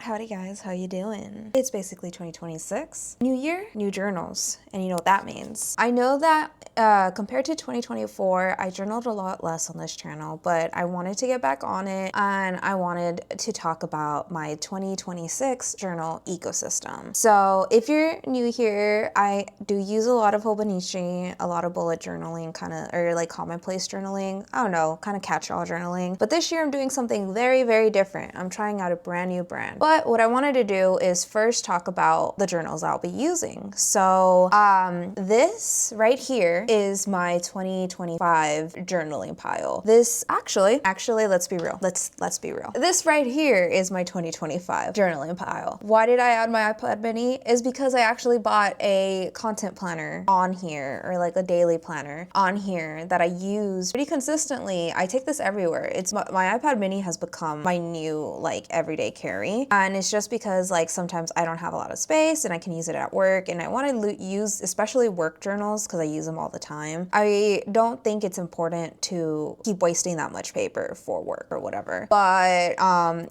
Howdy guys, how you doing? It's basically 2026. New year, new journals. And you know what that means. I know that compared to 2024, I journaled a lot less on this channel, but I wanted to get back on it and I wanted to talk about my 2026 journal ecosystem. So if you're new here, I do use a lot of Hobonichi, a lot of bullet journaling, or like commonplace journaling. I don't know, kind of catch-all journaling. But this year I'm doing something very, very different. I'm trying out a brand new brand. But what I wanted to do is first talk about the journals I'll be using. So this right here is my 2025 journaling pile. This actually, let's be real. Let's be real. This right here is my 2025 journaling pile. Why did I add my iPad mini? Is because I actually bought a content planner on here, or like a daily planner on here that I use pretty consistently. I take this everywhere. It's my iPad mini has become my new like everyday carry. And it's just because like sometimes I don't have a lot of space and I can use it at work, and I want to use especially work journals because I use them all the time. I don't think it's important to keep wasting that much paper for work or whatever. But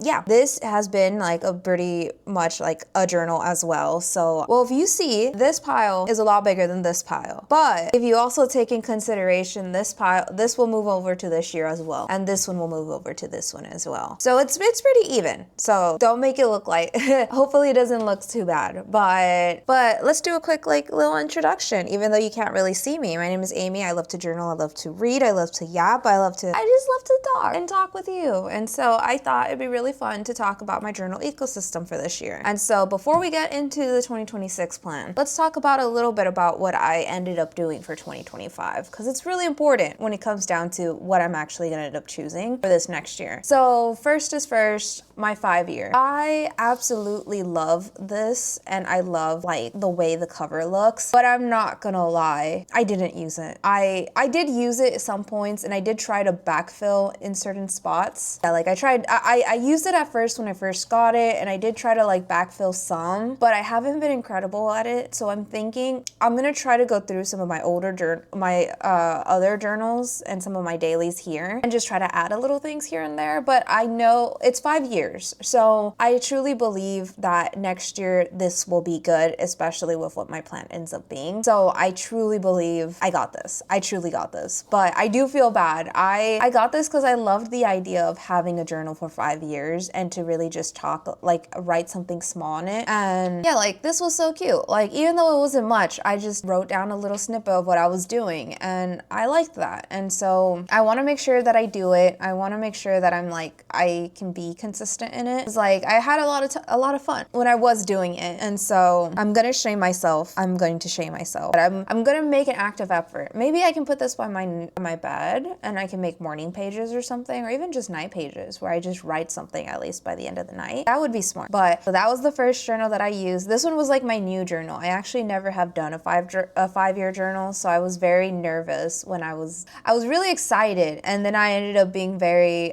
yeah, this has been like a pretty much like a journal as well. So, well, if you see, this pile is a lot bigger than this pile. But if you also take in consideration this pile, this will move over to this year as well. And this one will move over to this one as well. So it's pretty even. So don't make it look like, hopefully it doesn't look too bad. But let's do a quick like little introduction, even though you can't really see me. My name is Amy. I love to journal. I love to read. I love to yap. I just love to talk with you. And so I thought it'd be really fun to talk about my journal ecosystem for this year. And so before we get into the 2026 plan, let's talk about a little bit about what I ended up doing for 2025, because it's really important when it comes down to what I'm actually gonna end up choosing for this next year. So first is first, my 5-year. I absolutely love this, and I love like the way the cover looks, but I'm not gonna lie, I didn't use it. I did use it at some points, and I did try to backfill in certain spots. Yeah, like I used it at first when I first got it, and I did try to like backfill some, but I haven't been incredible at it. So I'm thinking I'm gonna try to go through some of my other journals and some of my dailies here and just try to add a little things here and there. But I know it's 5 years, so I truly believe that next year this will be good, especially with what my plan ends up being. So I truly believe I got this. I truly got this. But I do feel bad. I got this because I loved the idea of having a journal for 5 years and to really just talk, like write something small in it. And yeah, like this was so cute. Like even though it wasn't much, I just wrote down a little snippet of what I was doing, and I liked that. And so I want to make sure that I do it. I want to make sure that I can be consistent in it. It's like I had a lot of fun when I was doing it, and so I'm gonna shame myself. I'm going to shame myself, but I'm gonna make an active effort. Maybe I can put this by my bed, and I can make morning pages or something, or even just night pages where I just write something at least by the end of the night. That would be smart. But so that was the first journal that I used. This one was like my new journal. I actually never have done a 5-year journal, so I was very nervous when I was really excited, and then I ended up being very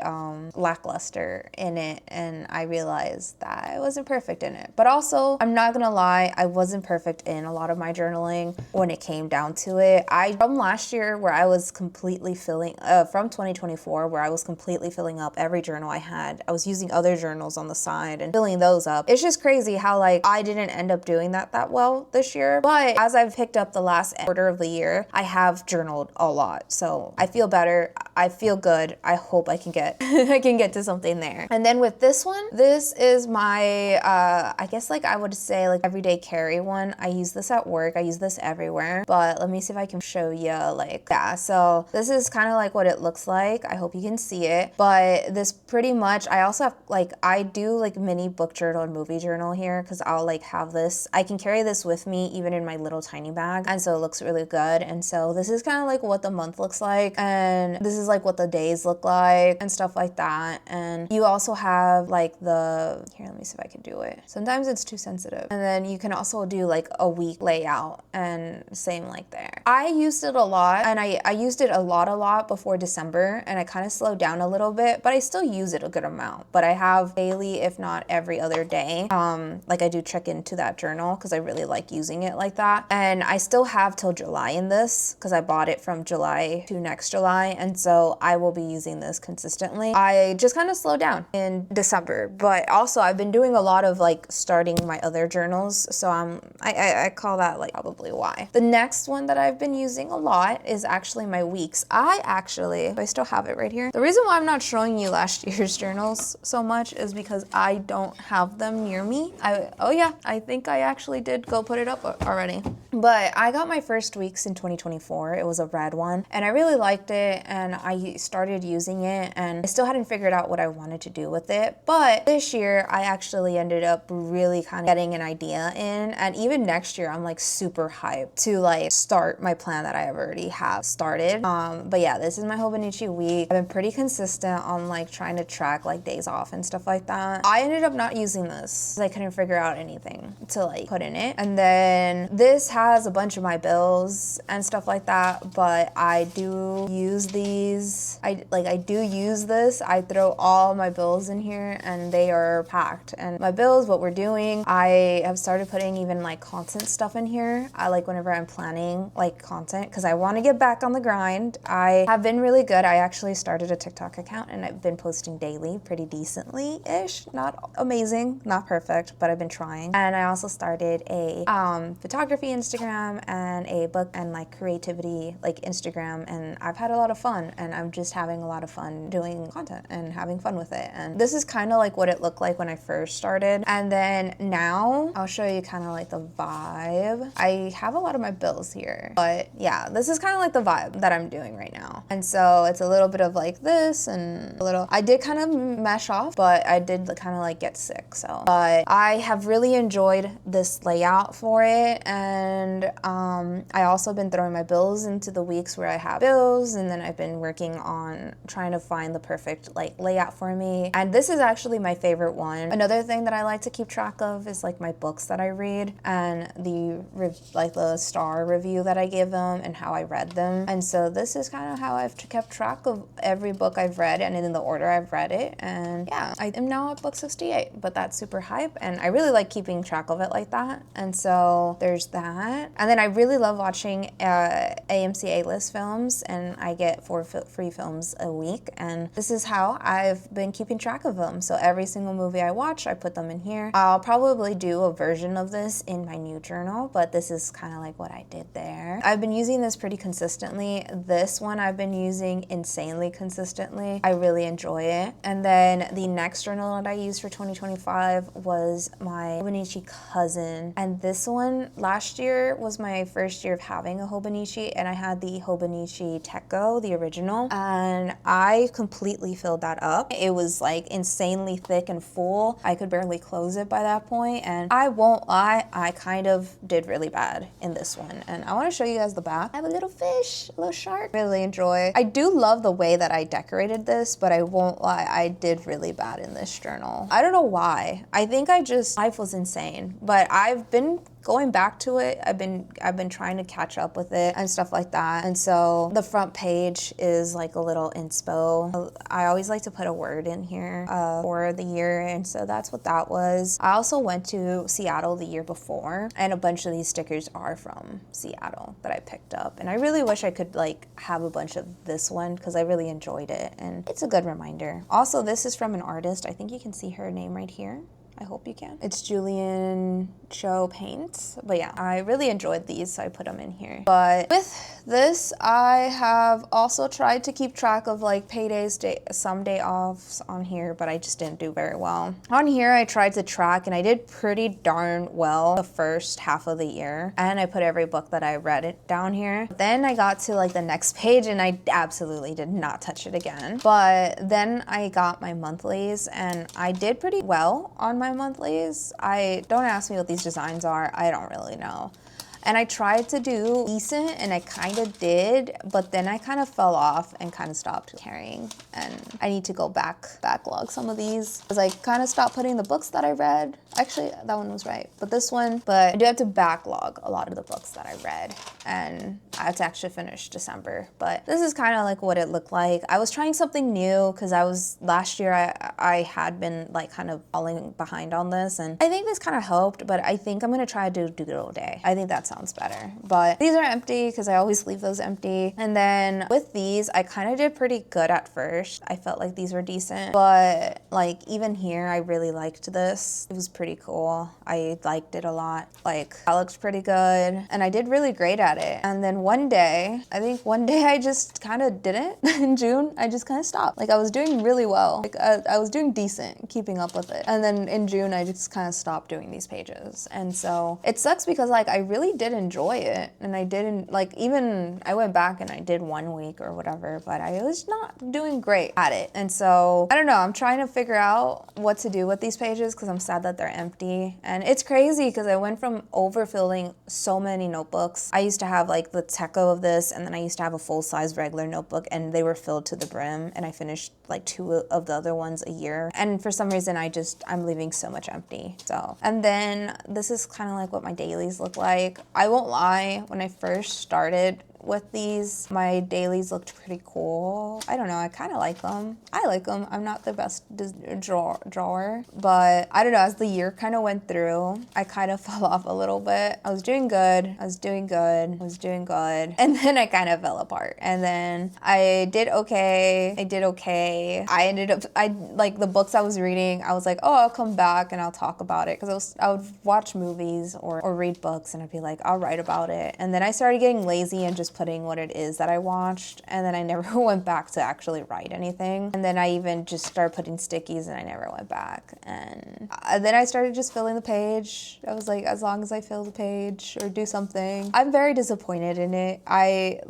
lackluster in it, and I realized that I wasn't perfect in it. But also, I'm not gonna lie, I wasn't perfect in a lot of my journaling when it came down to it. From last year where I was completely from 2024 where I was completely filling up every journal I had, I was using other journals on the side and filling those up. It's just crazy how like I didn't end up doing that well this year. But as I've picked up the last quarter of the year, I have journaled a lot. So I feel better. I feel good. I hope I can get I can get to something there. And then with this one, this is my I guess like I would say like everyday carry one. I use this at work. I use this everywhere. But let me see if I can show you like yeah. So this is kind of like what it looks like. I hope you can see it. But this pretty much, I also have like I do like mini book journal and movie journal here because I'll like have this. I can carry this with me even in my little tiny bag, and so it looks really good. And so this is kind of like what the month looks like, and this is like what the days look like and stuff like that. And you also have like here, let me see if I can do it. Sometimes it's too sensitive. And then you can also do like a week layout, and same like there. I used it a lot, and I used it a lot before December, and I kind of slowed down a little bit, but I still use it a good amount. But I have daily, if not every other day. Like I do check into that journal because I really like using it like that. And I still have till July in this because I bought it from July to next July, and so I will be using this consistently. I just kind of slowed down in December, but also Also, I've been doing a lot of like starting my other journals, so I call that like probably why. The next one that I've been using a lot is actually my weeks. I still have it right here. The reason why I'm not showing you last year's journals so much is because I don't have them near me. Oh yeah, I think I actually did go put it up already. But I got my first weeks in 2024. It was a red one and I really liked it and I started using it and I still hadn't figured out what I wanted to do with it. But this year I actually ended up really kind of getting an idea in, and even next year I'm like super hyped to like start my plan that I already have started. But yeah, this is my Hobonichi week. I've been pretty consistent on like trying to track like days off and stuff like that. I ended up not using this because I couldn't figure out anything to like put in it. And then this has a bunch of my bills and stuff like that, but I do use these. I do use this. I throw all my bills in here and they are packed. And my bills, what we're doing, I have started putting even like content stuff in here. I like whenever I'm planning like content because I want to get back on the grind. I have been really good. I actually started a TikTok account and I've been posting daily pretty decently-ish. Not amazing, not perfect, but I've been trying. And I also started a photography Instagram and a book and like creativity like Instagram, and I've had a lot of fun and I'm just having a lot of fun doing content and having fun with it. And this is kind of like what it looked like when I first started. And then now I'll show you kind of like the vibe. I have a lot of my bills here, but yeah, this is kind of like the vibe that I'm doing right now. And so it's a little bit of like this and a little, I did kind of mesh off, but I did kind of like get sick. So, but I have really enjoyed this layout for it. And I also been throwing my bills into the weeks where I have bills, and then I've been working on trying to find the perfect like layout for me. And this is actually my favorite one. Another thing that I like to keep track of is like my books that I read and the star review that I give them and how I read them. And so this is kind of how I've kept track of every book I've read and in the order I've read it. And yeah, I am now at book 68, but that's super hype and I really like keeping track of it like that. And so there's that. And then I really love watching AMC A-list films, and I get 4 free films a week, and this is how I've been keeping track of them. So every single movie I watch, I put them in here. I'll probably do a version of this in my new journal, but this is kind of like what I did there. I've been using this pretty consistently. This one I've been using insanely consistently. I really enjoy it. And then the next journal that I used for 2025 was my Hobonichi Cousin, and this one last year was my first year of having a Hobonichi, and I had the Hobonichi Tekko, the original, and I completely filled that up. It was like insanely thick and full. I could barely close it by that point, and I won't lie, I kind of did really bad in this one. And I want to show you guys the back. I have a little fish, a little shark. Really enjoy. I do love the way that I decorated this, but I won't lie, I did really bad in this journal. I don't know why. I think life was insane, but I've been going back to it. I've been trying to catch up with it and stuff like that. And so the front page is like a little inspo. I always like to put a word in here for the year, and so that's what that was. I also went to Seattle the year before, and a bunch of these stickers are from Seattle that I picked up. And I really wish I could like have a bunch of this one because I really enjoyed it, and it's a good reminder. Also, this is from an artist. I think you can see her name right here. I hope you can. It's Julian Cho Paints. But yeah, I really enjoyed these, so I put them in here. But with this, I have also tried to keep track of like paydays, some day offs on here, but I just didn't do very well. On here, I tried to track, and I did pretty darn well the first half of the year. And I put every book that I read it down here. Then I got to like the next page, and I absolutely did not touch it again. But then I got my monthlies, and I did pretty well on my monthlies. Don't ask me what these designs are. I don't really know. And I tried to do decent, and I kind of did, but then I kind of fell off and kind of stopped caring. And I need to go backlog some of these because I kind of stopped putting the books that I read. Actually, that one was right, but this one. But I do have to backlog a lot of the books that I read, and I have to actually finish December. But this is kind of like what it looked like. I was trying something new because last year I had been like kind of falling behind on this, and I think this kind of helped, but I think I'm gonna try to do Doodle Day. I think that sounds sounds better. But these are empty because I always leave those empty. And then with these, I kind of did pretty good at first. I felt like these were decent, but like even here, I really liked this. It was pretty cool. I liked it a lot. Like that looked pretty good and I did really great at it. And then one day, I think one day I just kind of didn't. In June, I just kind of stopped. Like I was doing really well. Like I was doing decent, keeping up with it. And then in June, I just kind of stopped doing these pages. And so it sucks because like I really did enjoy it. And I didn't like, even I went back and I did 1 week or whatever, but I was not doing great at it. And so I don't know, I'm trying to figure out what to do with these pages because I'm sad that they're empty. And it's crazy because I went from overfilling so many notebooks. I used to have like the techo of this, and then I used to have a full-size regular notebook, and they were filled to the brim, and I finished like 2 of the other ones a year. And for some reason, I'm leaving so much empty. So, and then this is kind of like what my dailies look like. I won't lie, when I first started with these, my dailies looked pretty cool. I don't know, I kind of like them. I like them. I'm not the best drawer, but I don't know, as the year kind of went through, I kind of fell off a little bit. I was doing good, I was doing good, I was doing good, and then I kind of fell apart. And then I did okay, I ended up, like the books I was reading, I was like, oh, I'll come back and I'll talk about it, because I would watch movies or read books and I'd be like, I'll write about it. And then I started getting lazy and just putting what it is that I watched, and then I never went back to actually write anything. And then I even just started putting stickies and I never went back. And then I started just filling the page. I was like, as long as I fill the page or do something. I'm very disappointed in it. I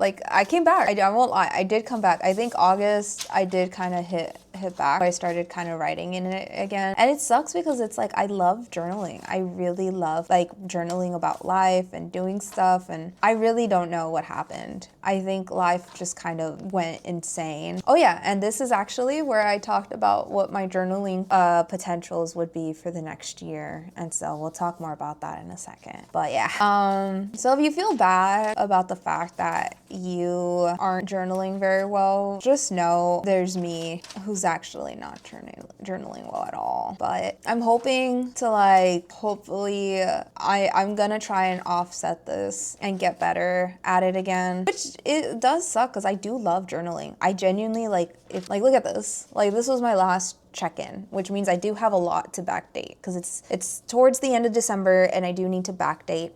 came back. I won't lie, I did come back. I think August I did kind of hit back. I started kind of writing in it again. And it sucks because it's like, I love journaling. I really love like journaling about life and doing stuff. And I really don't know what happened. I think life just kind of went insane. Oh yeah, and this is actually where I talked about what my journaling potentials would be for the next year. And so we'll talk more about that in a second. But yeah, so if you feel bad about the fact that you aren't journaling very well, just know there's me who's actually not journaling well at all. But I'm hoping to like, hopefully I'm gonna try and offset this and get better at it again, which it does suck because I do love journaling. I genuinely like, if like, look at this, like this was my last check-in, which means I do have a lot to backdate because it's towards the end of December and I do need to backdate.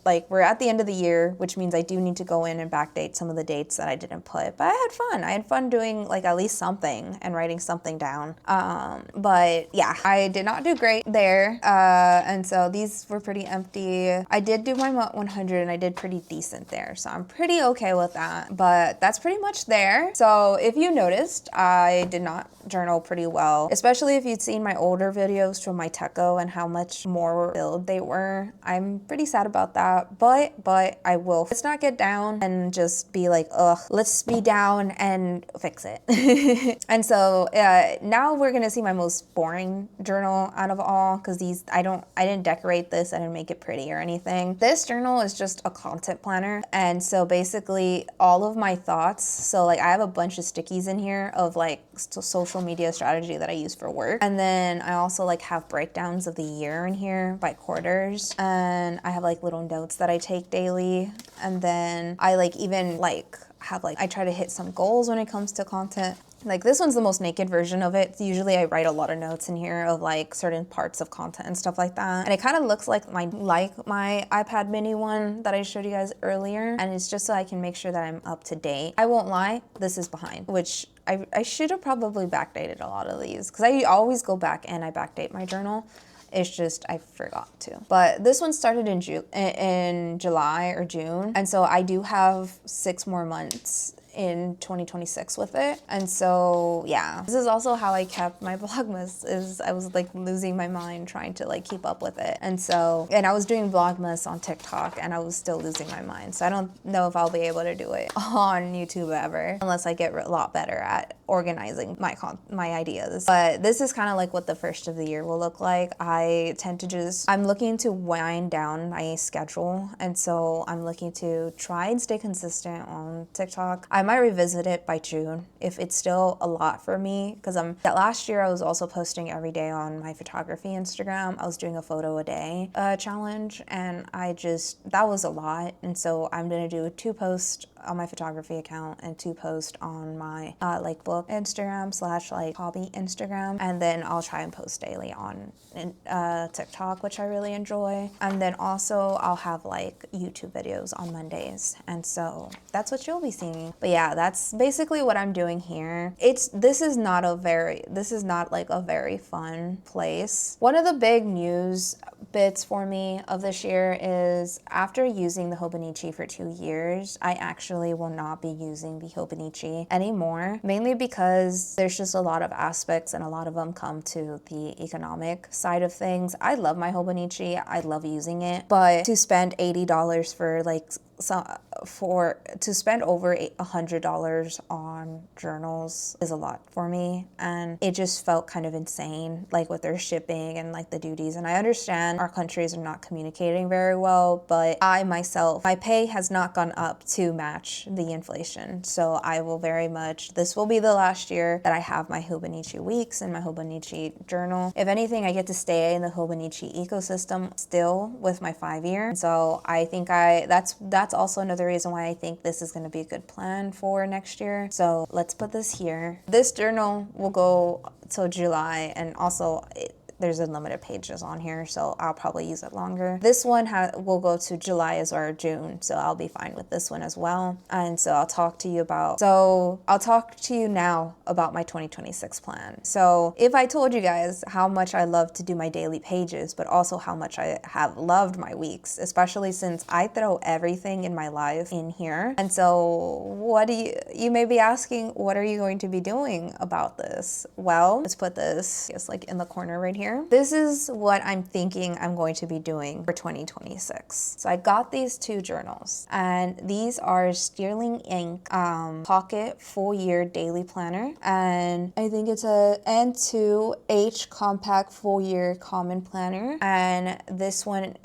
Like we're at the end of the year, which means I do need to go in and backdate some of the dates that I didn't put, but I had fun. I had fun doing like at least something and writing something down. But yeah, I did not do great there. And so these were pretty empty. I did do my 100 and I did pretty decent there. So I'm pretty okay with that, but that's pretty much there. So if you noticed, I did not journal pretty well, especially if you'd seen my older videos from my techo and how much more filled they were. I'm pretty sad about that, but I will. Let's not get down and just be like, ugh, let's be down and fix it. And so now we're gonna see my most boring journal out of all, because these, I didn't decorate this, I didn't make it pretty or anything. This journal is just a content planner, and so basically all of my thoughts, so like I have a bunch of stickies in here of like social media strategy that I use for work, and then I also like have breakdowns of the year in here by quarters, and I have like little notes that I take daily, and then I like even like have like, I try to hit some goals when it comes to content. Like this one's the most naked version of it. Usually I write a lot of notes in here of like certain parts of content and stuff like that. And it kind of looks like my iPad mini one that I showed you guys earlier. And it's just so I can make sure that I'm up to date. I won't lie, this is behind, which I should have probably backdated a lot of these, because I always go back and I backdate my journal. It's just I forgot to. But this one started in July or June, and so I do have 6 more months in 2026 with it. And so yeah, this is also how I kept my Vlogmas, is I was like losing my mind trying to like keep up with it. And so, and I was doing Vlogmas on TikTok and I was still losing my mind. So I don't know if I'll be able to do it on YouTube ever, unless I get a lot better at organizing my ideas. But this is kind of like what the first of the year will look like. I'm looking to wind down my schedule, and so I'm looking to try and stay consistent on TikTok. I might revisit it by June if it's still a lot for me, because that last year I was also posting every day on my photography Instagram. I was doing a photo a day challenge, and that was a lot, and so I'm gonna do 2 posts on my photography account and 2 posts on my like book Instagram / like hobby Instagram, and then I'll try and post daily on TikTok, which I really enjoy. And then also I'll have like YouTube videos on Mondays, and so that's what you'll be seeing. But yeah, that's basically what I'm doing here. This is not like a very fun place. One of the big news bits for me of this year is, after using the Hobonichi for 2 years, I actually will not be using the Hobonichi anymore, mainly because there's just a lot of aspects, and a lot of them come to the economic side of things. I love my Hobonichi, I love using it, but to spend $80 for like to spend over $100 on journals is a lot for me, and it just felt kind of insane, like with their shipping and like the duties. And I understand our countries are not communicating very well, but my pay has not gone up to match the inflation. So this will be the last year that I have my Hobonichi weeks and my Hobonichi journal. If anything, I get to stay in the Hobonichi ecosystem still with my 5-year. So I think that's also another reason why I think this is going to be a good plan for next year. So let's put this here. This journal will go till July, and also there's unlimited pages on here, so I'll probably use it longer. This one will go to July or June, so I'll be fine with this one as well. And so I'll talk to you now about my 2026 plan. So if I told you guys how much I love to do my daily pages, but also how much I have loved my weeks, especially since I throw everything in my life in here. And so you may be asking, what are you going to be doing about this? Well, let's put this just like in the corner right here. This is what I'm thinking I'm going to be doing for 2026. So I got these 2 journals, and these are Sterling Ink Pocket Full Year Daily Planner, and I think it's a N2H Compact Full Year Common Planner. And this one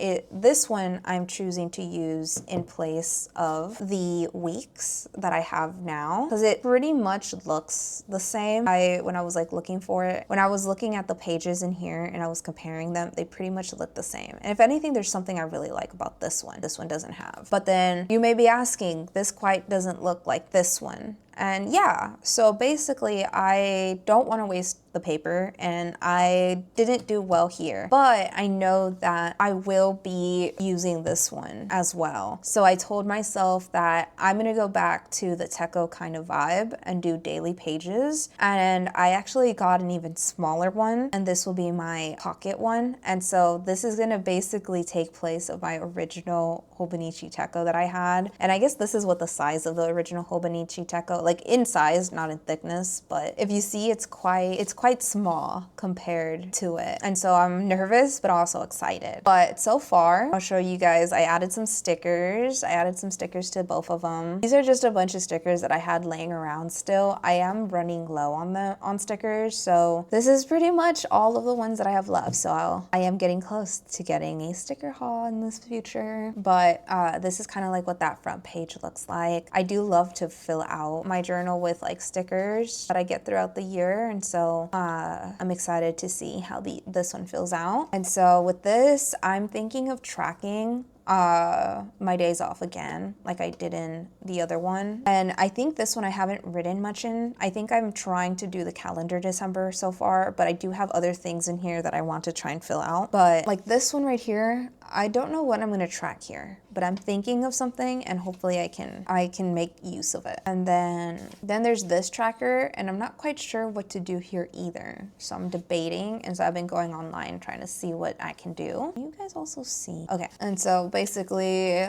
I'm choosing to use in place of the weeks that I have now, because it pretty much looks the same. When I was like looking for it, when I was looking at the pages in here and I was comparing them, they pretty much look the same. And if anything, there's something I really like about this one doesn't have. But then you may be asking, this quite doesn't look like this one. And yeah, so basically I don't want to waste the paper, and I didn't do well here, but I know that I will be using this one as well. So I told myself that I'm gonna go back to the Techo kind of vibe and do daily pages, and I actually got an even smaller one, and this will be my pocket one. And so this is gonna basically take place of my original Hobonichi Techo that I had, and I guess this is what the size of the original Hobonichi Techo, like in size, not in thickness, but if you see, it's quite small compared to it. And so I'm nervous but also excited. But so far, I'll show you guys, I added some stickers. I added some stickers to both of them. These are just a bunch of stickers that I had laying around still. I am running low on stickers, so this is pretty much all of the ones that I have left. So I am getting close to getting a sticker haul in this future. But this is kind of like what that front page looks like. I do love to fill out my journal with like stickers that I get throughout the year, and so I'm excited to see how this one fills out. And so with this, I'm thinking of tracking my days off again, like I did in the other one. And I think this one I haven't written much in. I think I'm trying to do the calendar December so far, but I do have other things in here that I want to try and fill out. But like this one right here, I don't know what I'm gonna track here, but I'm thinking of something, and hopefully I can make use of it. And then there's this tracker, and I'm not quite sure what to do here either. So I'm debating, and so I've been going online trying to see what I can do. You guys also see. Okay, and so basically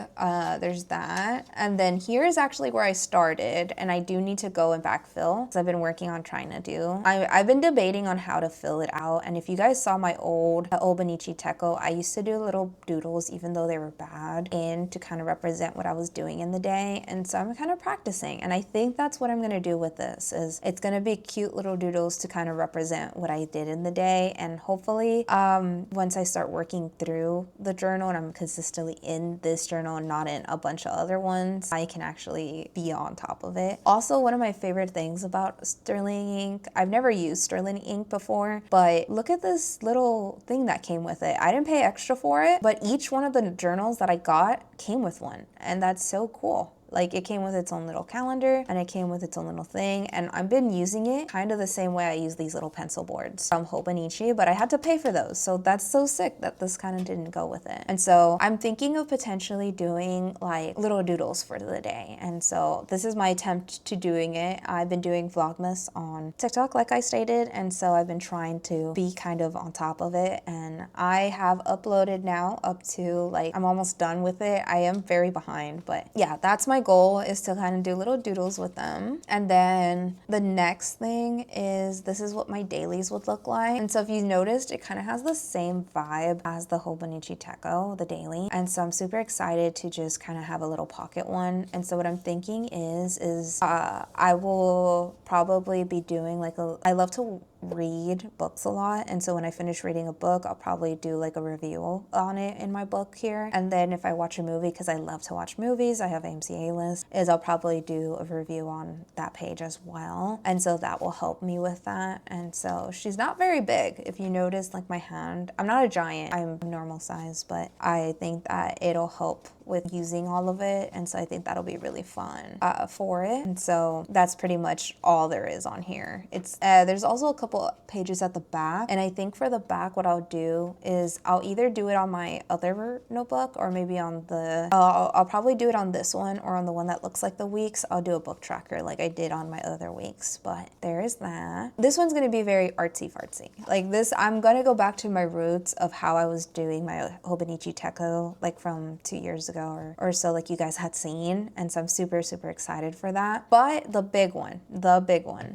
there's that. And then here is actually where I started, and I do need to go and backfill, because I've been working on trying to do. I've been debating on how to fill it out, and if you guys saw my old Hobonichi Techo, I used to do little doodles, even though they were bad, in to kind of represent what I was doing in the day. And so I'm kind of practicing, and I think that's what I'm gonna do with this, is it's gonna be cute little doodles to kind of represent what I did in the day. And hopefully once I start working through the journal and I'm consistently in this journal and not in a bunch of other ones, I can actually be on top of it. Also, one of my favorite things about Sterling ink, I've never used Sterling ink before, but look at this little thing that came with it. I didn't pay extra for it, but each one of the journals that I got came with one, and that's so cool. Like, it came with its own little calendar, and it came with its own little thing, and I've been using it kind of the same way I use these little pencil boards from Hobonichi, but I had to pay for those, so that's so sick that this kind of didn't go with it. And so I'm thinking of potentially doing like little doodles for the day, and so this is my attempt to doing it. I've been doing Vlogmas on TikTok, like I stated, and so I've been trying to be kind of on top of it, and I have uploaded now up to, like, I'm almost done with it. I am very behind, but yeah, that's my goal, is to kind of do little doodles with them. And then the next thing is, this is what my dailies would look like. And so if you noticed, it kind of has the same vibe as the Hobonichi Techo, the daily. And so I'm super excited to just kind of have a little pocket one. And so what I'm thinking is I will probably be doing like I love to read books a lot, and so when I finish reading a book, I'll probably do like a review on it in my book here. And then if I watch a movie, because I love to watch movies, I have AMC list, is I'll probably do a review on that page as well, and so that will help me with that. And so she's not very big. If you notice, like, my hand, I'm not a giant, I'm normal size, but I think that it'll help with using all of it, and so I think that'll be really fun for it. And so that's pretty much all there is on here. It's there's also a couple pages at the back, and I think for the back what I'll do is I'll either do it on my other notebook, or maybe on the I'll probably do it on this one, or on the one that looks like the weeks. I'll do a book tracker like I did on my other weeks. But there is that. This one's gonna be very artsy fartsy. Like this, I'm gonna go back to my roots of how I was doing my Hobonichi Techo, like from 2 years ago or so, like you guys had seen. And so I'm super excited for that. But the big one,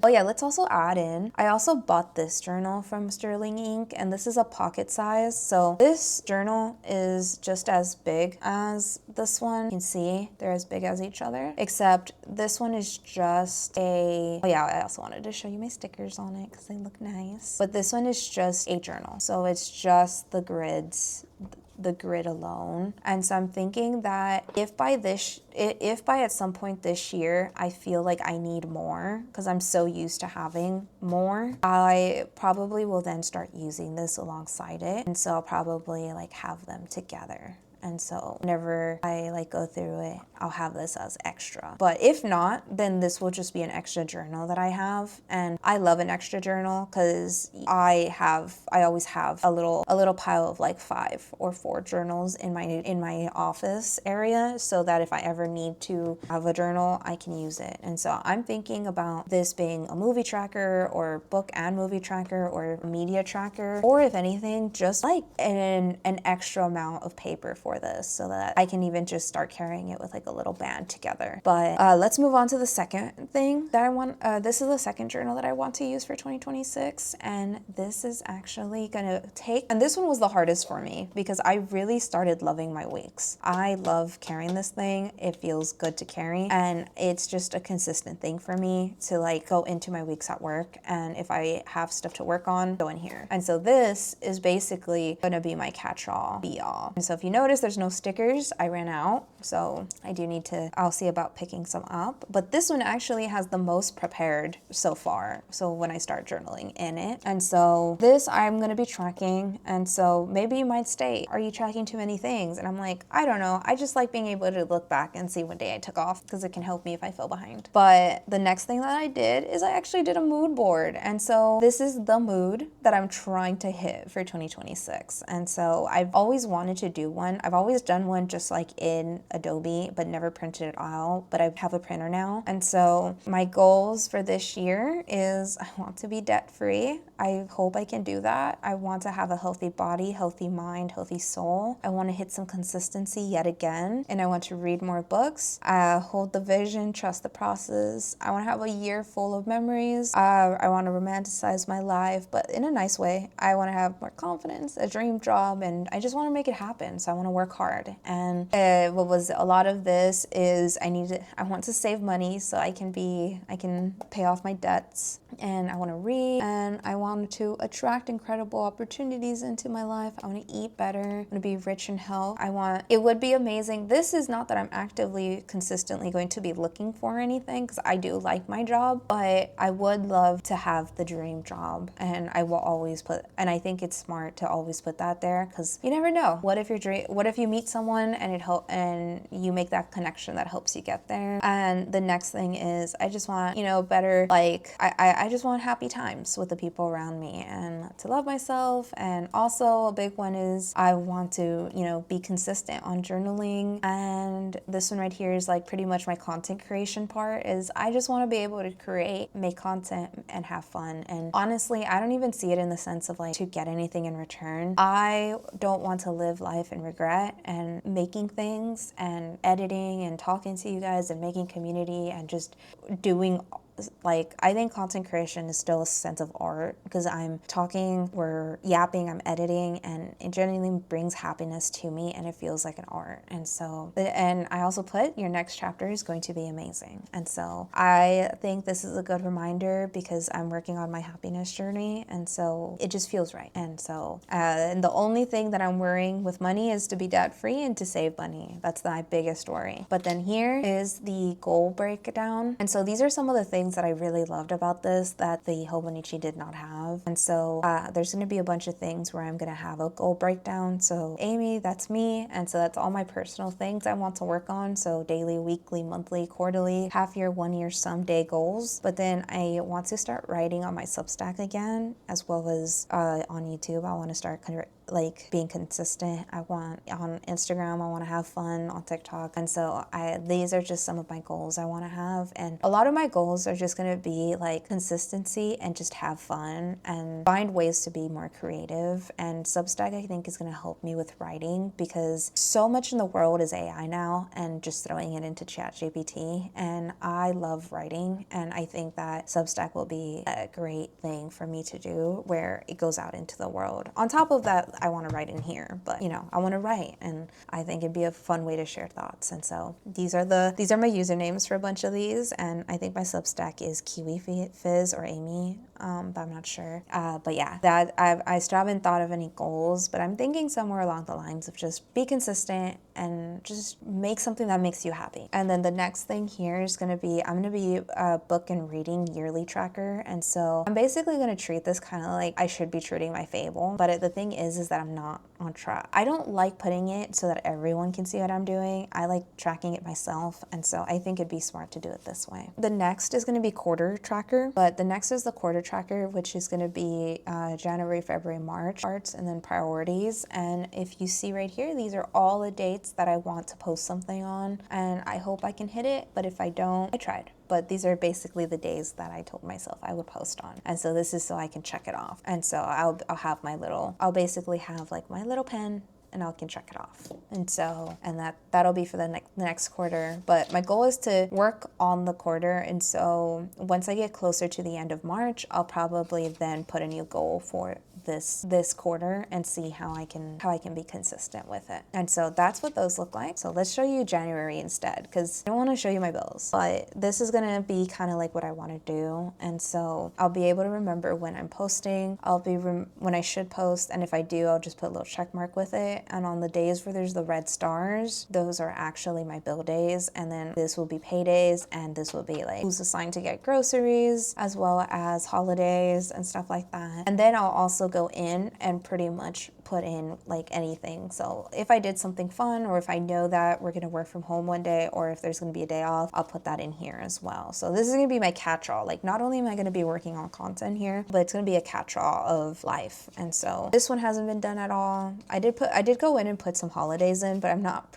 oh yeah, let's also add in, I also bought this journal from Sterling Ink, and this is a pocket size. So this journal is just as big as this one. You can see they're as big as each other, except this one is just oh yeah, I also wanted to show you my stickers on it because they look nice. But this one is just a journal, so it's just the grids, the grid alone. And so I'm thinking that if by at some point this year I feel like I need more, because I'm so used to having more, I probably will then start using this alongside it. And so I'll probably like have them together. And so whenever I like go through it, I'll have this as extra. But if not, then this will just be an extra journal that I have. And I love an extra journal because I always have a little pile of like 5 or 4 journals in my office area, so that if I ever need to have a journal, I can use it. And so I'm thinking about this being a movie tracker, or book and movie tracker, or media tracker, or if anything, just like an extra amount of paper for this, so that I can even just start carrying it with like a little band together. But let's move on to the second thing that I want. This is the second journal that I want to use for 2026, and this is actually gonna take, and this one was the hardest for me because I really started loving my weeks. I love carrying this thing. It feels good to carry, and it's just a consistent thing for me to like go into my weeks at work, and if I have stuff to work on, go in here. And so this is basically gonna be my catch-all be-all. And so if you notice, there's no stickers. I ran out, so I do need to, I'll see about picking some up. But this one actually has the most prepared so far, so when I start journaling in it. And so this I'm gonna be tracking, and so maybe you might state, are you tracking too many things? And I'm like, I don't know, I just like being able to look back and see what day I took off, because it can help me if I feel behind. But the next thing that I did is I actually did a mood board, and so this is the mood that I'm trying to hit for 2026. And so I've always wanted to do one. I've always done one just like in Adobe, but never printed it out, but I have a printer now. And so my goals for this year is I want to be debt free. I hope I can do that. I want to have a healthy body, healthy mind, healthy soul. I want to hit some consistency yet again, and I want to read more books. Hold the vision, trust the process. I want to have a year full of memories. I want to romanticize my life, but in a nice way. I want to have more confidence, a dream job, and I just want to make it happen. So I want to work hard. And what was a lot of this is I want to save money so I can pay off my debts, and I want to read, and I want to attract incredible opportunities into my life. I want to eat better. I want to be rich in health. It would be amazing. This is not that I'm actively, consistently going to be looking for anything, because I do like my job, but I would love to have the dream job, and I will always and I think it's smart to always put that there, because you never know. What if you meet someone and you make that connection that helps you get there? And the next thing is I just want, better, like I just want happy times with the people around me, and to love myself. And also a big one is I want to, be consistent on journaling. And this one right here is like pretty much my content creation part. Is I just want to be able to create, make content, and have fun. And honestly, I don't even see it in the sense of like to get anything in return. I don't want to live life in regret, and making things and editing and talking to you guys and making community and just doing, like, I think content creation is still a sense of art, because I'm talking, we're yapping, I'm editing, and it genuinely brings happiness to me, and it feels like an art. And so, and I also put your next chapter is going to be amazing. And so I think this is a good reminder, because I'm working on my happiness journey, and so it just feels right. And so, and the only thing that I'm worrying with money is to be debt free and to save money. That's my biggest worry. But then here is the goal breakdown. And so these are some of the things that I really loved about this that the Hobonichi did not have. And so there's going to be a bunch of things where I'm going to have a goal breakdown. So Amy, that's me. And so that's all my personal things I want to work on. So daily, weekly, monthly, quarterly, half year, 1 year, someday goals. But then I want to start writing on my Substack again, as well as on YouTube. I want to start being consistent. I want on Instagram, I want to have fun on TikTok. And so these are just some of my goals I want to have. And a lot of my goals are just going to be like consistency and just have fun and find ways to be more creative. And Substack, I think, is going to help me with writing, because so much in the world is AI now and just throwing it into ChatGPT. And I love writing, and I think that Substack will be a great thing for me to do, where it goes out into the world. On top of that, I want to write in here, but I want to write, and I think it'd be a fun way to share thoughts. And so these are my usernames for a bunch of these, and I think my Substack is Kiwi Fizz or Amy, but I'm not sure. But yeah, that I still haven't thought of any goals, but I'm thinking somewhere along the lines of just be consistent and just make something that makes you happy. And then the next thing here is going to be, I'm going to be a book and reading yearly tracker. And so I'm basically going to treat this kind of like I should be treating my Fable. But the thing is that I'm not on track. I don't like putting it so that everyone can see what I'm doing. I like tracking it myself. And so I think it'd be smart to do it this way. The next is going to be quarter tracker, but the next is the quarter tracker, which is going to be January, February, March arts, and then priorities. And if you see right here, these are all the dates that I want to post something on, and I hope I can hit it. But if I don't, I tried. But these are basically the days that I told myself I would post on. And so this is so I can check it off. And so I'll have I'll basically have like my little pen, and I can check it off. And so, and that'll be for the next quarter. But my goal is to work on the quarter. And so once I get closer to the end of March, I'll probably then put a new goal for this quarter and see how I can be consistent with it. And so that's what those look like. So let's show you January instead, because I don't want to show you my bills, but this is gonna be kind of like what I want to do. And so I'll be able to remember when I'm posting. I'll be when I should post, and if I do, I'll just put a little check mark with it. And on the days where there's the red stars, those are actually my bill days. And then this will be paydays, and this will be like who's assigned to get groceries, as well as holidays and stuff like that. And then I'll also go in and pretty much put in like anything. So if I did something fun, or if I know that we're gonna work from home one day, or if there's gonna be a day off, I'll put that in here as well. So this is gonna be my catch-all. Like, not only am I gonna be working on content here, but it's gonna be a catch-all of life. And so this one hasn't been done at all. I did go in and put some holidays in, but I'm not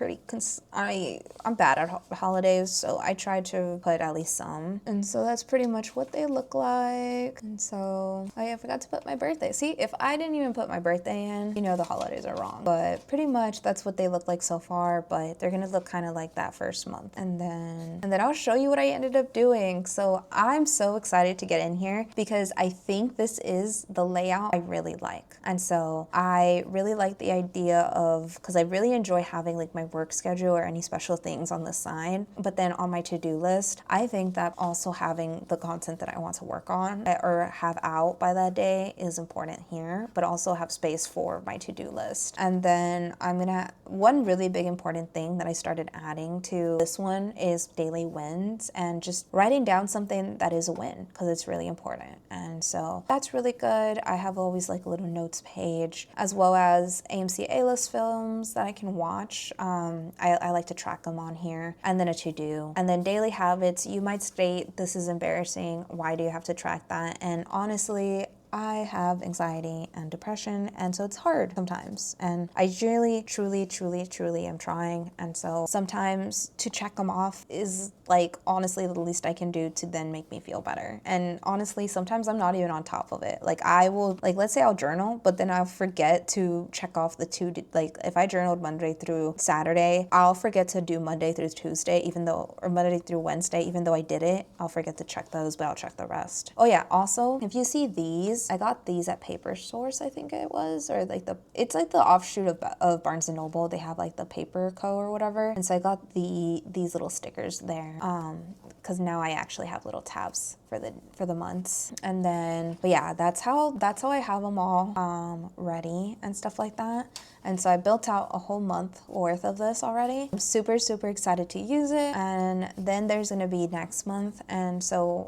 I'm bad at holidays, so I tried to put at least some. And so that's pretty much what they look like. And so I forgot to put my birthday. See, if I didn't even put my birthday in, you know the holidays are wrong. But pretty much that's what they look like so far, but they're gonna look kind of like that first month. And then I'll show you what I ended up doing. So I'm so excited to get in here because I think this is the layout I really like. And so I really like the idea of, because I really enjoy having like my work schedule or any special things on the side, but then on my to-do list, I think that also having the content that I want to work on or have out by that day is important here, but also have space for my to-do list. And then one really big important thing that I started adding to this one is daily wins, and just writing down something that is a win, because it's really important. And so that's really good. I have always like a little notes page, as well as AMC A-list films that I can watch. I like to track them on here, and then a to-do, and then daily habits. You might state, this is embarrassing, why do you have to track that? And honestly, I have anxiety and depression, and so it's hard sometimes. And I really, truly am trying. And so sometimes to check them off is like honestly the least I can do to then make me feel better. And honestly, sometimes I'm not even on top of it. Like I will, like let's say I'll journal, but then I'll forget to check off the like if I journaled Monday through Saturday, I'll forget to do Monday through Tuesday, or Monday through Wednesday, even though I did it, I'll forget to check those, but I'll check the rest. Oh yeah, also, if you see these, I got these at Paper Source, I think it was, or like it's like the offshoot of Barnes & Noble. They have like the Paper Co. or whatever. And so I got these little stickers there, because now I actually have little tabs for the months. And then, but yeah, that's how I have them all ready and stuff like that. And so I built out a whole month worth of this already. I'm super excited to use it. And then there's gonna be next month. And so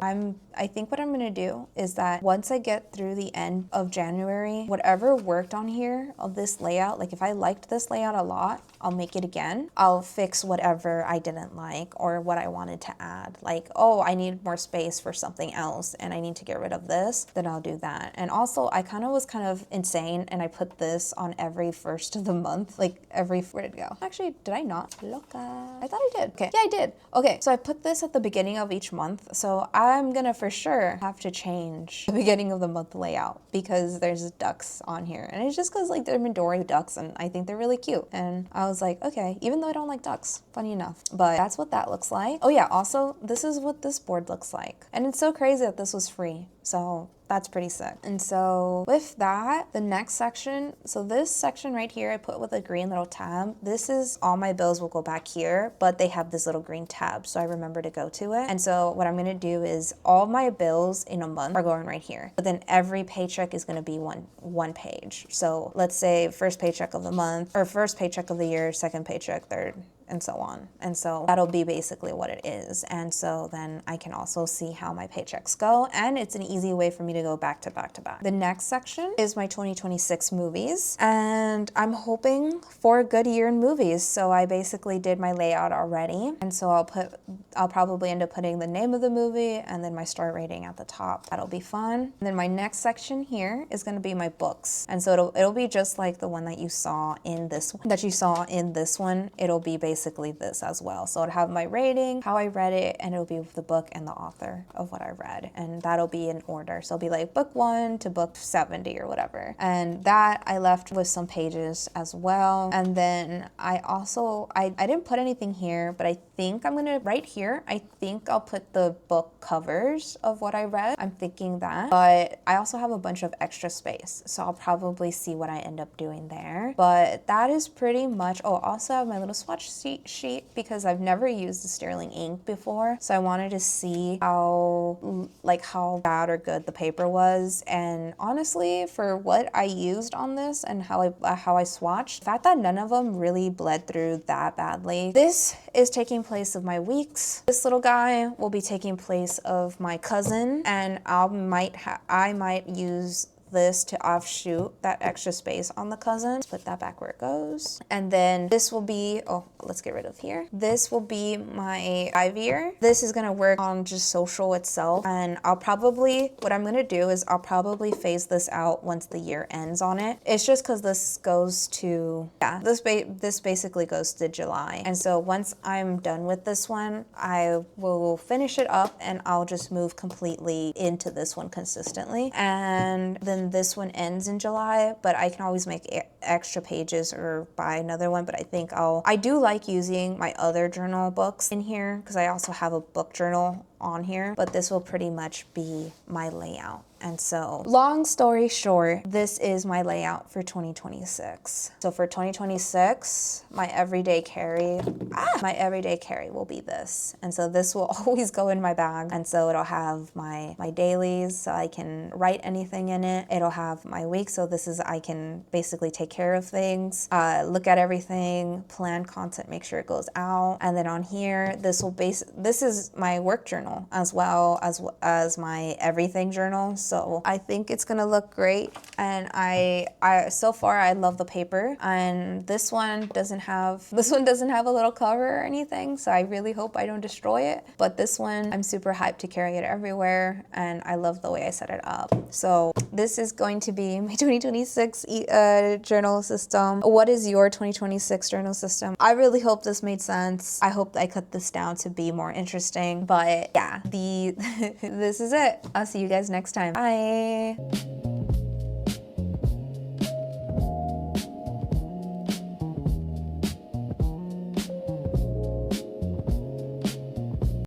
I think what I'm gonna do is that once I get through the end of January, whatever worked on here of this layout, like if I liked this layout a lot, I'll make it again. I'll fix whatever I didn't like or what I wanted to add. Like, oh, I need more space for something else and I need to get rid of this, then I'll do that. And also I was kind of insane, and I put this on every first of the month, like where did it go? Actually, did I not? Loca. I thought I did. Okay, yeah, I did. Okay, so I put this at the beginning of each month. So I'm gonna for sure have to change the beginning of the month layout because there's ducks on here. And it's just because like they're Midori ducks and I think they're really cute. And I was like, okay, even though I don't like ducks, funny enough, but that's what that looks like. Oh yeah, also this is what this board looks like. And it's so crazy that this was free. So that's pretty sick. And so with that, the next section, so this section right here, I put with a green little tab. This is all my bills will go back here, but they have this little green tab, so I remember to go to it. And so what I'm gonna do is all my bills in a month are going right here, but then every paycheck is gonna be one page. So let's say first paycheck of the month, or first paycheck of the year, second paycheck, third, and so on. And so that'll be basically what it is. And so then I can also see how my paychecks go, and it's an easy way for me to go back to back to back. The next section is my 2026 movies, and I'm hoping for a good year in movies. So I basically did my layout already, and so I'll probably end up putting the name of the movie and then my star rating at the top. That'll be fun. And then my next section here is going to be my books, and so it'll be just like the one that you saw in this one. It'll be basically this as well. So it'll have my rating, how I read it, and it'll be with the book and the author of what I read, and that'll be in order. So it'll be like book 1 to book 70 or whatever. And that I left with some pages as well. And then I didn't put anything here, but I think I'm gonna, right here, I think I'll put the book covers of what I read. I'm thinking that, but I also have a bunch of extra space, so I'll probably see what I end up doing there. But that is pretty much, oh, I also have my little swatch sheet because I've never used the Sterling ink before, so I wanted to see how bad or good the paper was. And honestly, for what I used on this and how I swatched, the fact that none of them really bled through that badly. This is taking place of my weeks. This little guy will be taking place of my cousin, and I might use this to offshoot that extra space on the cousin. Put that back where it goes. And then this will be, oh, let's get rid of here. This will be my 5-year. This is gonna work on just social itself. And what I'm gonna do is I'll probably phase this out once the year ends on it. It's just because this goes to, yeah, this basically goes to July. And so once I'm done with this one, I will finish it up and I'll just move completely into this one consistently. And then this one ends in July, but I can always make extra pages or buy another one. But I do like using my other journal books in here because I also have a book journal on here, but this will pretty much be my layout. And so long story short, this is my layout for 2026. So for 2026, my everyday carry will be this. And so this will always go in my bag. And so it'll have my dailies, so I can write anything in it. It'll have my week, so I can basically take care of things, look at everything, plan content, make sure it goes out. And then on here, this is my work journal as well as my everything journal. So I think it's gonna look great. And so far I love the paper. And this one doesn't have a little cover or anything, so I really hope I don't destroy it. But this one, I'm super hyped to carry it everywhere, and I love the way I set it up. So this is going to be my 2026 journal system. What is your 2026 journal system? I really hope this made sense. I hope I cut this down to be more interesting. But yeah, this is it. I'll see you guys next time. Bye.